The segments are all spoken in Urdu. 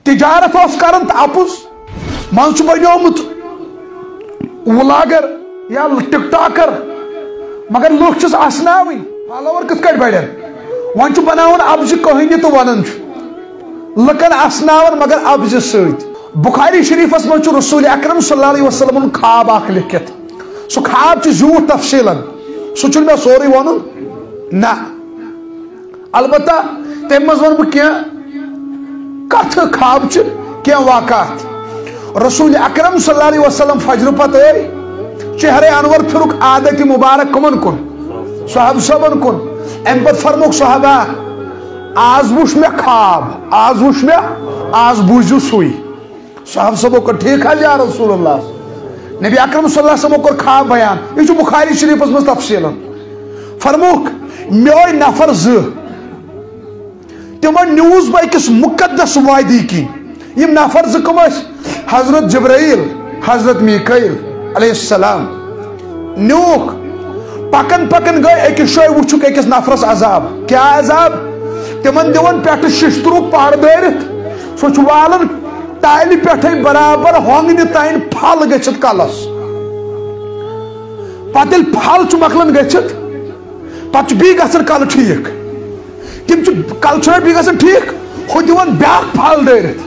تجارت کرن تو اپز من بنیومت ولاگر یا ٹک ٹاکر مگر لوگ چھس اسناویں فالوور کت کٹ بڑھن ون بناون ابزِ کہانی تو ونان لکن اسناون مگر ابزِ سۭتۍ بخاری شریفس من رسول اکرم صلی اللہ علیہ وسلم خواب اخ لکھت سو خواب زیوٗٹھ تفصیلن سو چھُنہٕ مےٚ سورُے ونُن نہ البتہ تمہِ منٛز ونہٕ بہٕ کینٛہہ کتھٕ خواب چھِ کینٛہہ واقعات رسول اکرم صلی اللہ علیہ وسلم فجر پتہٕ چہرے انور پھرُک عادت مبارک کمن کن صحابہ صبن کن ام پتہٕ فرموک صحابہ آز وُچھ مےٚ خواب آز وُچھ مےٚ آز بوٗزِو سُے صحابہ صبو کر ٹھیک ہے یا رسول اللہ نبی اکرم صلی اللہ علیہ وسلم کر خواب بیان یہ بخاری شریفس مز تفصیل فرموک مے نفر تمن نیوز بہ أکِس مقدس وادی کی یم نفر کم حضرت جبرائیل حضرت میکائیل علیہ السلام نیوک پکن پکن گئے أکِس جایہِ وُچھُکھ أکِس نفرس عذاب کیا عذاب تمن دِوان پٮ۪ٹھٕ ششترُک پَر دٲرِتھ سُہ چھُ والان تالہِ پٮ۪ٹھے برابر ہۄنگنہِ تانۍ پھل گٔژھِتھ کلس پتہٕ ییٚلہِ پھل چھُ مۄکلان گٔژھِتھ پتہٕ چھُ بیٚیہِ گژھان کلہٕ ٹھیٖک تِم چھِ کلہٕ چھُنہ بیٚیہِ گژھان ٹھیٖک ہُہ دِوان بیٛاکھ پھل دٲرِتھ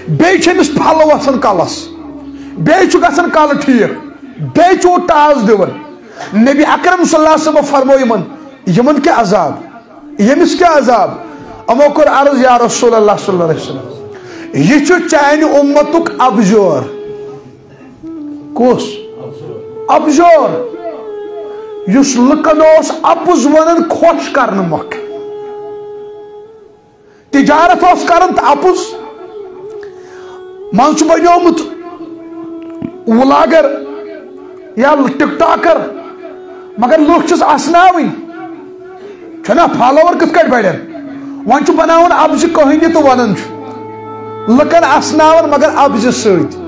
بیٚیہِ چھِ أمِس پھل وسان کلس بیٚیہِ چھُ گژھان کلہٕ ٹھیٖک بیٚیہِ چھُ ٹاس دِوان نبی اکرم صلی اللہ علیہ وسلم فرمو یمن کیا عذاب یمس کیا عذاب امو کور عرض یا رسول اللہ صلی اللہ علیہ وسلم یہ چانہ امتک ابجور کس ابجور یس لکن اپز ونن خوش کرنے مک تجارت کرن تو اپز من بنیومت ولاگر یا ٹک ٹاکر مگر لوگ چھس اسناویں چھنا فالوور کت کٹ بڑھن ون بناون ابزِ کہانی تو ونان لکن اسناون مگر ابزِ سۭتۍ